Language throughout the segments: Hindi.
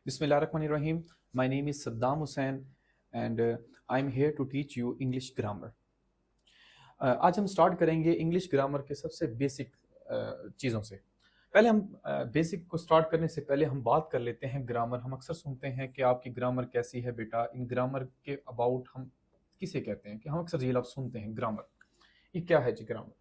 Bismillahirrahmanirrahim. My name is Saddam Hussain and I'm here to teach you English grammar. आज हम स्टार्ट करेंगे इंग्लिश ग्रामर के सबसे बेसिक चीज़ों से। पहले हम बेसिक को स्टार्ट करने से पहले हम बात कर लेते हैं ग्रामर। हम अक्सर सुनते हैं कि आपकी ग्रामर कैसी है बेटा। इन ग्रामर के अबाउट हम किसे कहते हैं कि हम अक्सर ये लफ्ज़ सुनते हैं ग्रामर। ये क्या है जी ग्रामर?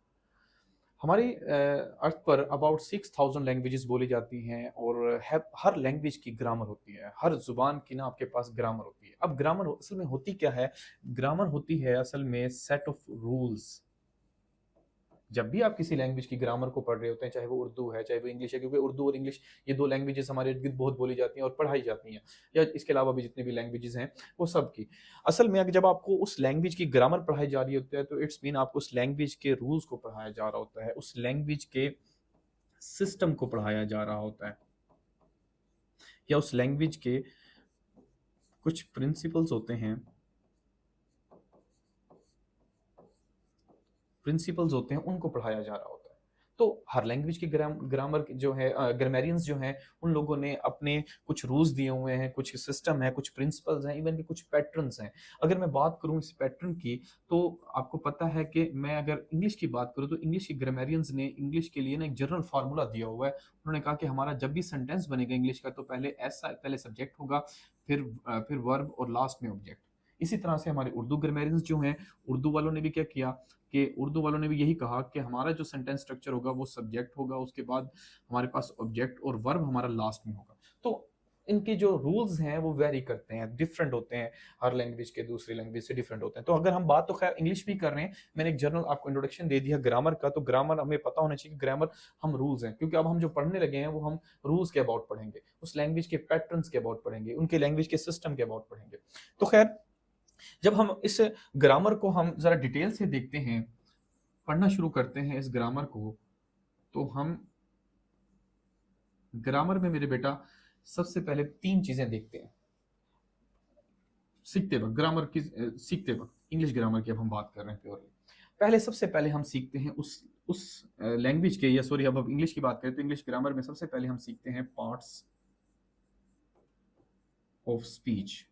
हमारी अर्थ पर अबाउट 6000 लैंग्वेजेस बोली जाती हैं और हर लैंग्वेज की ग्रामर होती है। हर जुबान की ना आपके पास ग्रामर होती है। अब ग्रामर असल में होती क्या है? ग्रामर होती है असल में सेट ऑफ रूल्स। जब भी आप किसी लैंग्वेज की ग्रामर को पढ़ रहे होते हैं, चाहे वो उर्दू है चाहे वो इंग्लिश है, क्योंकि उर्दू और इंग्लिश ये दो लैंग्वेजेस हमारे इर्द गिर्द बहुत बोली जाती हैं और पढ़ाई जाती हैं, या इसके अलावा भी जितनी भी लैंग्वेजेस हैं वो सब की। असल में जब आपको उस लैंग्वेज की ग्रामर पढ़ाई जा रही होती है तो इट्स मीन आपको उस लैंग्वेज के रूल्स को पढ़ाया जा रहा होता है, उस लैंग्वेज के सिस्टम को पढ़ाया जा रहा होता है, या उस लैंग्वेज के कुछ प्रिंसिपल्स होते हैं, उनको पढ़ाया जा रहा होता है। तो हर लैंग्वेज की ग्रामर जो है, ग्रामेरियंस जो हैं उन लोगों ने अपने कुछ रूल्स दिए हुए हैं, कुछ सिस्टम है, कुछ प्रिंसिपल्स हैं, इवन कि कुछ पैटर्न्स हैं। अगर मैं बात करूं इस पैटर्न की तो आपको पता है कि मैं अगर इंग्लिश की बात करूं तो इंग्लिश के ग्रामेरियंस ने इंग्लिश के लिए ना एक जनरल फार्मूला दिया हुआ है। उन्होंने कहा कि हमारा जब भी सेंटेंस बनेगा इंग्लिश का तो पहले ऐसा पहले सब्जेक्ट होगा, फिर वर्ब और लास्ट में ऑब्जेक्ट। इसी तरह से हमारे उर्दू ग्रामेरियंस जो हैं, उर्दू वालों ने भी क्या किया कि उर्दू वालों ने भी यही कहा कि हमारा जो सेंटेंस स्ट्रक्चर होगा वो सब्जेक्ट होगा, उसके बाद हमारे पास ऑब्जेक्ट और वर्ब हमारा लास्ट में होगा। तो इनके जो रूल्स हैं वो वेरी करते हैं, डिफरेंट होते हैं, हर लैंग्वेज के दूसरी लैंग्वेज से डिफरेंट होते हैं। तो अगर हम बात तो खैर इंग्लिश भी कर रहे हैं, मैंने एक जनरल आपको इंट्रोडक्शन दे दिया ग्रामर का, तो ग्रामर हमें पता होना चाहिए कि ग्रामर हम रूल्स हैं, क्योंकि अब हम जो पढ़ने लगे हैं वो हम रूल्स के अबाउट पढ़ेंगे, उस लैंग्वेज के पैटर्न्स के अबाउट पढ़ेंगे, उनके लैंग्वेज के सिस्टम के अबाउट पढ़ेंगे। तो खैर जब हम इस ग्रामर को हम जरा डिटेल से देखते हैं, पढ़ना शुरू करते हैं इस ग्रामर को, तो हम ग्रामर में मेरे बेटा सबसे पहले 3 चीजें देखते हैं सीखते वक्त। ग्रामर की सीखते वक्त इंग्लिश ग्रामर की अब हम बात कर रहे हैं प्योरली। पहले सबसे पहले हम सीखते हैं उस लैंग्वेज के, या सॉरी अब इंग्लिश की बात करें तो इंग्लिश ग्रामर में सबसे पहले हम सीखते हैं parts of speech.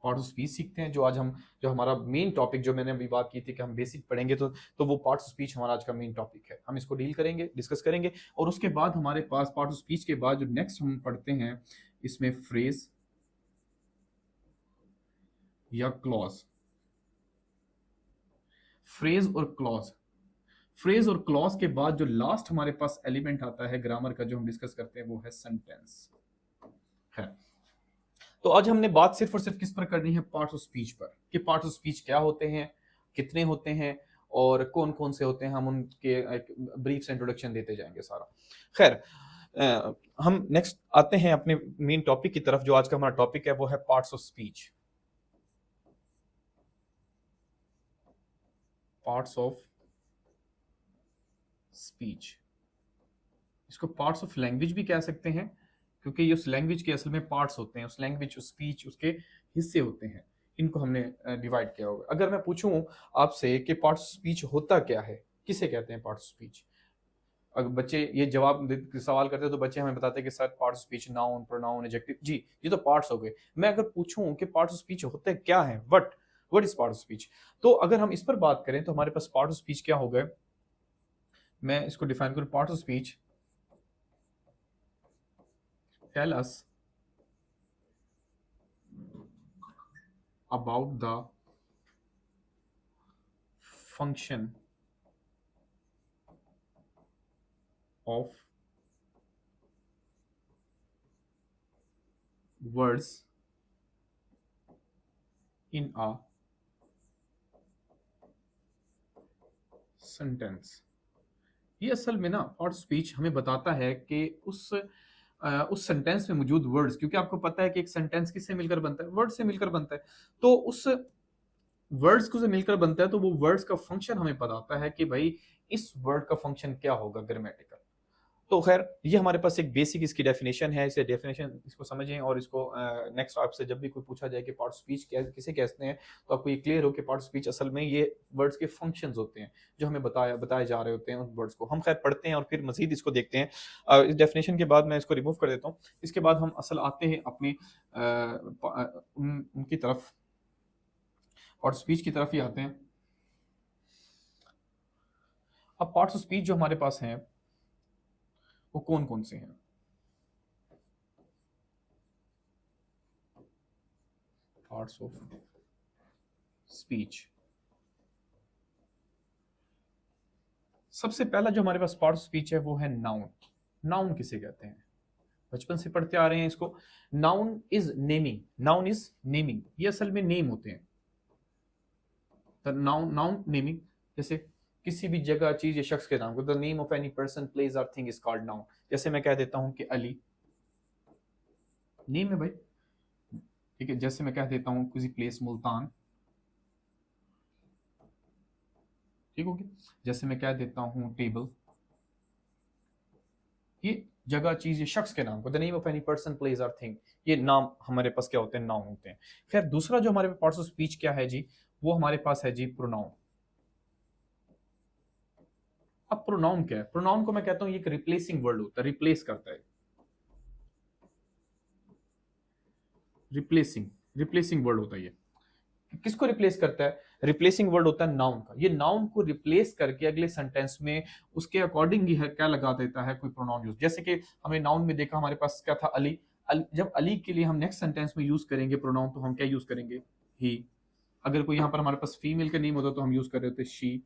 Parts of speech सीखते हैं, जो हमारा मेन टॉपिक, जो मैंने अभी बात की थी कि हम बेसिक पढ़ेंगे, तो वो पार्ट्स ऑफ स्पीच हमारा आज का मेन टॉपिक है। हम इसको डील करेंगे, डिस्कस करेंगे, और उसके बाद हमारे पास पार्ट्स ऑफ स्पीच के बाद जो नेक्स्ट हम पढ़ते हैं इसमें फ्रेज या क्लॉज। फ्रेज और क्लॉज के बाद जो लास्ट हमारे पास एलिमेंट आता है ग्रामर का जो हम डिस्कस करते हैं वो है सेंटेंस है। तो आज हमने बात सिर्फ और सिर्फ किस पर करनी है? पार्ट्स ऑफ स्पीच पर, कि पार्ट्स ऑफ स्पीच क्या होते हैं, कितने होते हैं और कौन कौन से होते हैं। हम उनके एक ब्रीफ से इंट्रोडक्शन देते जाएंगे सारा। खैर हम नेक्स्ट आते हैं अपने मेन टॉपिक की तरफ। जो आज का हमारा टॉपिक है वो है parts of speech. Parts of speech, इसको पार्ट्स ऑफ लैंग्वेज भी कह सकते हैं, क्योंकि ये उस लैंग्वेज के असल में पार्ट्स होते हैं, उस लैंग्वेज उस स्पीच उसके हिस्से होते हैं, इनको हमने डिवाइड किया होगा। अगर मैं पूछूं आपसे कि पार्ट्स ऑफ स्पीच होता क्या है, किसे कहते हैं पार्ट्स ऑफ स्पीच? अगर बच्चे ये सवाल करते हैं तो बच्चे हमें बताते हैं कि sir parts of speech noun, pronoun, adjective. जी, ये तो पार्ट्स हो गए। मैं अगर पूछूं कि पार्ट्स ऑफ स्पीच होते क्या है, what is part of speech, तो अगर हम इस पर बात करें तो हमारे पास पार्ट ऑफ स्पीच क्या हो गए, मैं इसको डिफाइन करूं। Part of speech tell us about the function of words in a sentence। ये असल में ना पार्ट ऑफ स्पीच हमें बताता है कि उस सेंटेंस में मौजूद वर्ड्स, क्योंकि आपको पता है कि एक सेंटेंस किससे मिलकर बनता है? वर्ड से मिलकर बनता है। तो उस वर्ड्स को से मिलकर बनता है, तो वो वर्ड्स का फंक्शन हमें बताता है कि भाई इस वर्ड का फंक्शन क्या होगा ग्रामेटिकल। तो खैर ये हमारे पास एक बेसिक इसकी डेफिनेशन है, इसे डेफिनेशन इसको समझें और इसको नेक्स्ट आपसे जब भी कोई पूछा जाए कि पार्ट ऑफ स्पीच क्या किसे कहते हैं, तो आपको ये क्लियर हो कि पार्ट ऑफ स्पीच असल में ये वर्ड्स के फंक्शंस होते हैं जो हमें बताए जा रहे होते हैं उन वर्ड्स को। हम खैर पढ़ते हैं और फिर मजीद इसको देखते हैं। इस डेफिनेशन के बाद मैं इसको रिमूव कर देता हूँ। इसके बाद हम असल आते हैं अपनी उनकी तरफ, पार्ट ऑफ स्पीच की तरफ ही आते हैं। अब पार्ट्स ऑफ स्पीच जो हमारे पास हैं वो कौन कौन से हैं? पार्ट्स ऑफ स्पीच, सबसे पहला जो हमारे पास पार्ट ऑफ स्पीच है वो है नाउन। नाउन किसे कहते हैं? बचपन से पढ़ते आ रहे हैं इसको। Noun is naming, noun is naming, ये असल में नेम होते हैं। नाउन नाउन नेमिंग, जैसे किसी भी जगह चीज या शख्स के नाम को, the name of any person place और थिंग इज कॉल्ड नाउन। जैसे मैं कह देता हूं कि अली, नेम है भाई, ठीक है। जैसे मैं कह देता हूं किसी प्लेस मुल्तान, ठीक होगी। जैसे मैं कह देता हूं टेबल, ये जगह चीज या शख्स के नाम को, the name of any person place और थिंग, ये नाम हमारे पास क्या होते हैं? नाउन होते हैं। खैर दूसरा जो हमारे पार्ट्स ऑफ स्पीच क्या है जी, वो हमारे पास है जी प्रोनाउन। अब प्रोनाउन क्या है? प्रोनाउन को मैं कहता हूं ये एक रिप्लेसिंग वर्ड होता है, रिप्लेस करता है। रिप्लेसिंग, रिप्लेसिंग वर्ड होता है ये। किसको रिप्लेस करता है? रिप्लेसिंग वर्ड होता है नाउन का। ये नाउन को रिप्लेस करके अगले सेंटेंस में उसके अकॉर्डिंग ही है क्या लगा देता है कोई प्रोनाउन यूज। जैसे कि हमने नाउन में देखा हमारे पास क्या था? अली। जब अली के लिए हम नेक्स्ट सेंटेंस में यूज करेंगे प्रोनाउन, तो हम क्या यूज करेंगे? ही। अगर कोई यहाँ पर हमारे पास फीमेल का नेम होता तो हम यूज कर रहे होते शी।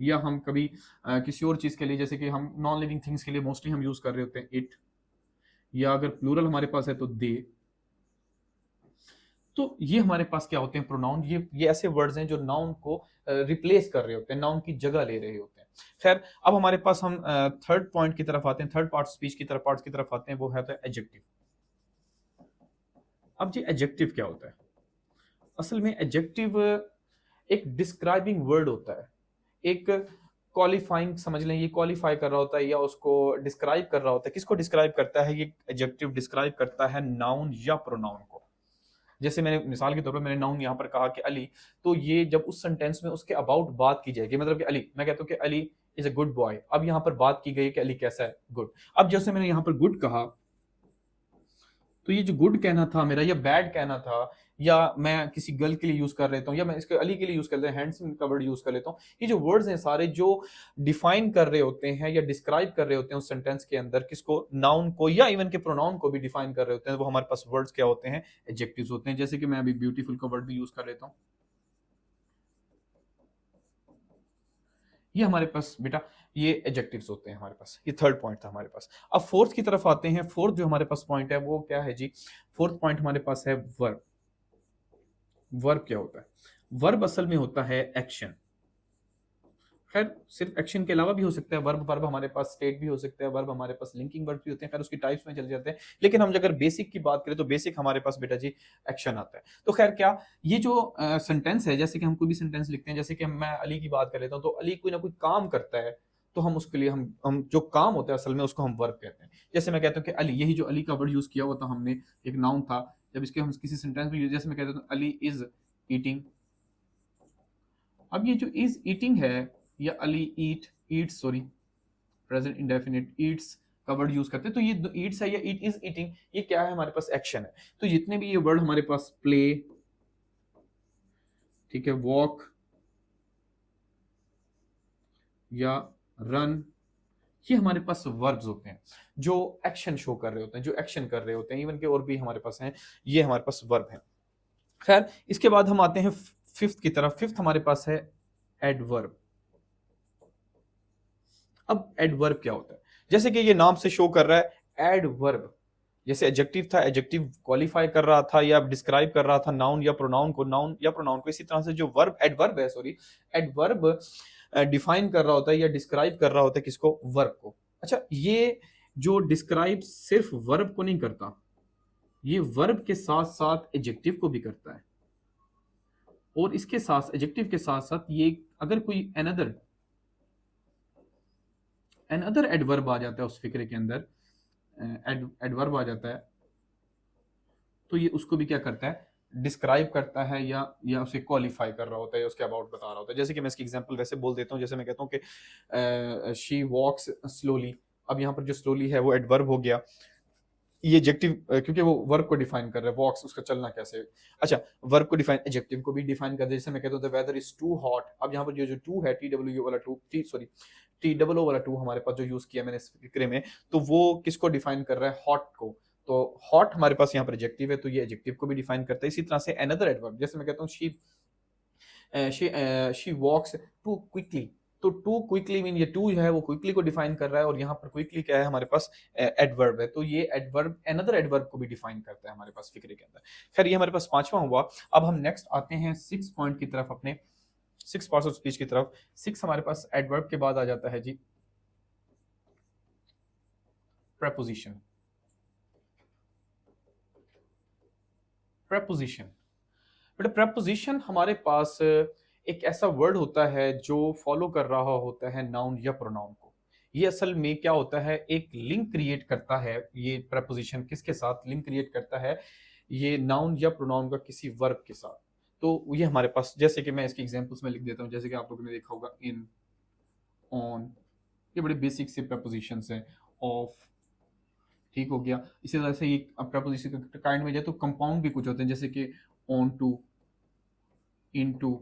या हम कभी किसी और चीज के लिए, जैसे कि हम नॉन लिविंग थिंग्स के लिए मोस्टली हम यूज कर रहे होते हैं इट। या अगर प्लूरल हमारे पास है तो दे। तो ये हमारे पास क्या होते हैं? प्रोनाउन। ये ऐसे वर्ड्स हैं जो नाउन को रिप्लेस कर रहे होते हैं, नाउन की जगह ले रहे होते हैं। खैर अब हमारे पास हम थर्ड पॉइंट की तरफ आते हैं, थर्ड पार्ट स्पीच की तरफ, पार्ट्स की तरफ आते हैं, वो है तो एडजेक्टिव। अब जी एडजेक्टिव क्या होता है? असल में एडजेक्टिव एक डिस्क्राइबिंग वर्ड होता है, एक क्वालिफाइंग समझ लें, ये क्वालिफाई कर रहा होता है या उसको डिस्क्राइब कर रहा होता है। किसको डिस्क्राइब करता है? ये एडजेक्टिव डिस्क्राइब करता है नाउन या प्रोनाउन को। जैसे मैंने मिसाल के तौर पर मैंने नाउन यहाँ पर कहा कि अली, तो ये जब उस सेंटेंस में उसके अबाउट बात की जाएगी, मतलब कि अली, मैं कहता हूँ कि Ali is a good boy. अब यहाँ पर बात की गई कि अली कैसा है? गुड। अब जैसे मैंने यहाँ पर गुड कहा, तो ये जो गुड कहना था मेरा या बैड कहना था, या मैं किसी गर्ल के लिए यूज कर लेता हूँ, या मैं इसके अली के लिए यूज कर लेता हूँ, हैंडसम का वर्ड यूज कर लेता हूँ। ये जो वर्ड्स हैं सारे जो डिफाइन कर रहे होते हैं या डिस्क्राइब कर रहे होते हैं उस सेंटेंस के अंदर किसको? नाउन को, या इवन के प्रोनाउन को भी डिफाइन कर रहे होते हैं। वो हमारे पास वर्ड्स क्या होते हैं? एडजेक्टिव्स होते हैं। जैसे कि मैं अभी ब्यूटीफुल का वर्ड भी यूज कर लेता हूँ, ये हमारे पास बेटा ये एडजेक्टिव्स होते हैं हमारे पास। ये थर्ड पॉइंट था हमारे पास। अब फोर्थ की तरफ आते हैं। फोर्थ जो हमारे पास पॉइंट है वो क्या है जी? फोर्थ पॉइंट हमारे पास है वर्ब। वर्ब क्या होता है? वर्ब असल में होता है एक्शन। खैर सिर्फ एक्शन के अलावा भी हो सकता है वर्ब। वर्ब हमारे पास स्टेट भी हो सकता है, वर्ब हमारे पास लिंकिंग वर्ब भी होते हैं। खैर उसकी टाइप्स में चले जाते हैं, लेकिन हम अगर बेसिक की बात करें तो बेसिक हमारे पास बेटा जी एक्शन आता है। तो खैर क्या ये जो सेंटेंस है, जैसे कि हम कोई भी सेंटेंस लिखते हैं, जैसे कि मैं अली की बात कर लेता हूँ, तो अली कोई ना कोई काम करता है, तो हम उसके लिए हम जो काम होता है असल में उसको हम वर्ब कहते हैं। जैसे मैं कहता हूँ कि अली, यही जो अली का वर्ड यूज किया हुआ था हमने, एक नाउन था, जब इसके हम किसी सेंटेंस में यूज, जैसे मैं कहता हूँ अली इज ईटिंग। अब ये जो इज ईटिंग है, या Ali Yeats, sorry present indefinite Yeats का वर्ड यूज करते हैं, तो ये ईट्स है या इट इज ईटिंग, ये क्या है? हमारे पास एक्शन है। तो जितने भी ये वर्ड हमारे पास, प्ले, ठीक है, वॉक या रन, ये हमारे पास वर्ब्स होते हैं जो एक्शन शो कर रहे होते हैं, जो एक्शन कर रहे होते हैं। इवन के और भी हमारे पास हैं, ये हमारे पास वर्ब है। खैर इसके बाद हम आते हैं फिफ्थ की तरफ। फिफ्थ हमारे पास है एडवर्ब। अब एडवर्ब क्या होता है? जैसे कि ये नाम से शो कर रहा है एडवर्ब, जैसे एडजेक्टिव था, एडजेक्टिव क्वालिफाई कर रहा था या डिस्क्राइब कर रहा था नाउन या प्रोनाउन को, नाउन या प्रोनाउन को। इसी तरह से जो वर्ब एडवर्ब है, सॉरी एडवर्ब डिफाइन कर रहा होता है या डिस्क्राइब कर रहा होता है किसको? वर्ब को। अच्छा, ये जो डिस्क्राइब सिर्फ वर्ब को नहीं करता, ये वर्ब के साथ साथ एडजेक्टिव को भी करता है। और इसके साथ एडजेक्टिव के साथ साथ ये अगर कोई अनदर अनदर एडवर्ब आ जाता है उस फिक्रे के अंदर, एडवर्ब आ जाता है, तो ये उसको भी क्या करता है, डिस्क्राइब करता है या उसे क्वालिफाई कर रहा होता है या उसके अबाउट बता रहा होता है। जैसे कि मैं इसकी एग्जांपल वैसे बोल देता हूँ, जैसे मैं कहता हूँ कि शी वॉक्स स्लोली। अब यहाँ पर जो स्लोली है वो एडवर्ब हो गया, ये एडजेक्टिव क्योंकि वो वर्ब को डिफाइन कर रहा है, वॉक्स उसका चलना कैसे। अच्छा, वर्ब को डिफाइन, एडजेक्टिव को भी डिफाइन कर दे, जैसे मैं कहता हूँ the weather is too hot. अब यहाँ पर जो जो टू है, टी डब्ल्यू वाला two, T sorry T double O वाला टू हमारे पास जो यूज किया मैंने इस फिक्रे में, तो वो किसको डिफाइन कर रहा है, हॉट को। तो हॉट हमारे पास यहाँ पर एडजेक्टिव है, तो ये एडजेक्टिव को भी डिफाइन करता है। इसी तरह से अनदर एडवर्ब, जैसे मैं कहता हूँ शी वॉक्स टू क्विकली, तो टू क्विकली मीन ये टू है वो क्विकली को डिफाइन कर रहा है, और यहाँ पर क्विकली क्या है हमारे पास, एडवर्ब है, तो ये एडवर्ब अनदर एडवर्ब को भी डिफाइन करता है हमारे पास फिक्रे के अंदर। खैर ये हमारे पास पांचवा हुआ। अब हम नेक्स्ट आते हैं 6 पॉइंट की तरफ, अपने 6 पार्ट्स ऑफ स्पीच की तरफ। 6 हमारे पास एडवर्ब के बाद आ जाता है जी प्रेपोजिशन। प्रेपोजिशन, बट प्रेपोजिशन हमारे पास एक ऐसा वर्ड होता है जो फॉलो कर रहा होता है नाउन या प्रोनाउन को। ये असल में क्या होता है, एक लिंक क्रिएट करता है। ये प्रेपोजिशन किसके साथ लिंक क्रिएट करता है, ये नाउन या प्रोनाउन का किसी वर्ब के साथ। तो ये हमारे पास, जैसे कि मैं इसकी एग्जांपल्स में लिख देता हूँ, जैसे कि आप लोगों ने देखा होगा इन, ऑन, ये बड़े बेसिक से प्रेपोजिशंस हैं। ऑफ, ठीक हो गया। इसी तरह से ये प्रेपोजिशन का काइंड में जाए तो कंपाउंड भी कुछ होते हैं, जैसे कि ऑन टू, इनटू।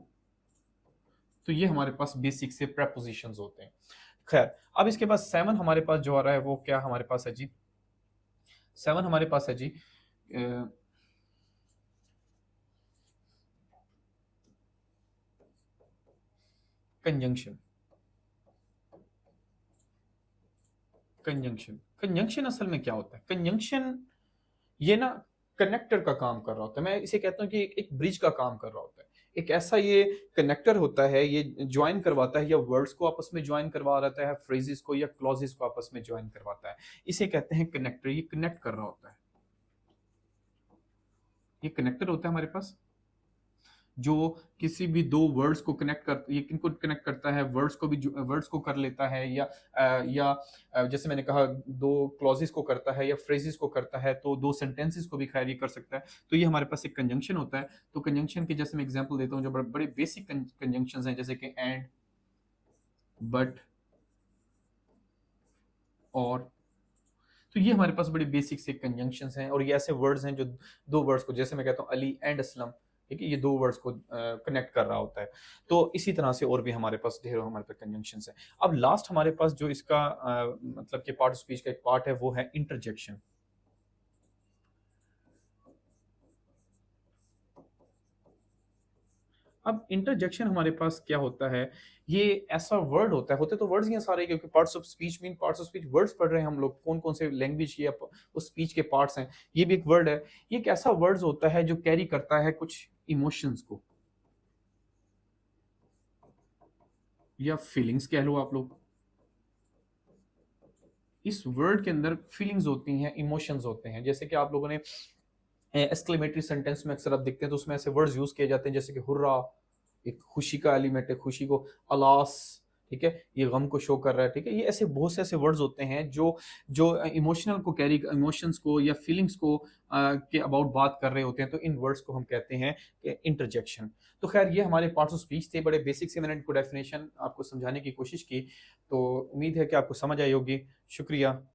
तो ये हमारे पास बेसिक से प्रेपोजिशंस होते हैं। खैर, अब इसके बाद 7 हमारे पास जो आ रहा है वो क्या हमारे पास है जी, 7 हमारे पास है जी कंजंक्शन। कंजंक्शन, कंजंक्शन असल में क्या होता है, कंजंक्शन ये ना कनेक्टर का काम कर रहा होता है। मैं इसे कहता हूँ कि एक ब्रिज का काम कर रहा होता है। एक ऐसा ये कनेक्टर होता है, ये ज्वाइन करवाता है, या वर्ड्स को आपस में ज्वाइन करवा रहता है, फ्रेजेस को या क्लॉजेस को आपस में ज्वाइन करवाता है। इसे कहते हैं कनेक्टर। ये कनेक्ट कर रहा होता है, ये कनेक्टर होता है हमारे पास, जो किसी भी दो वर्ड्स को कनेक्ट कर, ये किनको कनेक्ट करता है, वर्ड्स को भी, वर्ड्स को कर लेता है, या जैसे मैंने कहा दो क्लॉजेस को करता है या फ्रेजेस को करता है, तो दो सेंटेंसेस को भी खैर ये कर सकता है। तो ये हमारे पास एक कंजंक्शन होता है। तो कंजंक्शन की जैसे मैं एग्जांपल देता हूँ, जो बड़े बड़े बेसिक कंजंक्शंस हैं, जैसे कि एंड, बट, और। तो ये हमारे पास बड़ी बेसिक से कंजंक्शंस हैं, और ये ऐसे वर्ड्स हैं जो दो वर्ड्स को, जैसे मैं कहता हूँ अली एंड असलम, ठीक है, ये दो वर्ड्स को कनेक्ट कर रहा होता है। तो इसी तरह से और भी हमारे पास ढेरों हमारे पास कंजंक्शंस हैं। अब लास्ट हमारे पास जो इसका मतलब कि पार्ट ऑफ स्पीच का एक पार्ट है, वो है इंटरजेक्शन। अब इंटरजेक्शन हमारे पास क्या होता है, ये ऐसा वर्ड होता है, होते तो वर्ड्स ही हैं सारे, क्योंकि parts of speech mean parts of speech, words पढ़ रहे हैं हम लोग, कौन कौन से लैंग्वेज या उस स्पीच के पार्ट्स हैं, ये भी एक वर्ड है। ये एक ऐसा वर्ड्स होता है जो कैरी करता है कुछ इमोशंस को, या फीलिंग्स कह लो आप लोग। इस वर्ड के अंदर फीलिंग्स होती हैं, इमोशंस होते हैं। जैसे कि आप लोगों ने एक्सक्लेमेटरी सेंटेंस में अक्सर आप देखते हैं तो उसमें ऐसे वर्ड्स यूज किए जाते हैं, जैसे कि हुर्रा, एक खुशी का एलिमेंट है, खुशी को, अलास, ठीक है, ये गम को शो कर रहा है, ठीक है। ये ऐसे बहुत से ऐसे वर्ड्स होते हैं जो जो इमोशनल को कैरी, इमोशंस को या फीलिंग्स को के अबाउट बात कर रहे होते हैं, तो इन वर्ड्स को हम कहते हैं इंटरजेक्शन। तो खैर ये हमारे पार्ट्स ऑफ स्पीच थे, बड़े बेसिक से मैंने इनको डेफिनेशन आपको समझाने की कोशिश की, तो उम्मीद है कि आपको समझ आई होगी। शुक्रिया।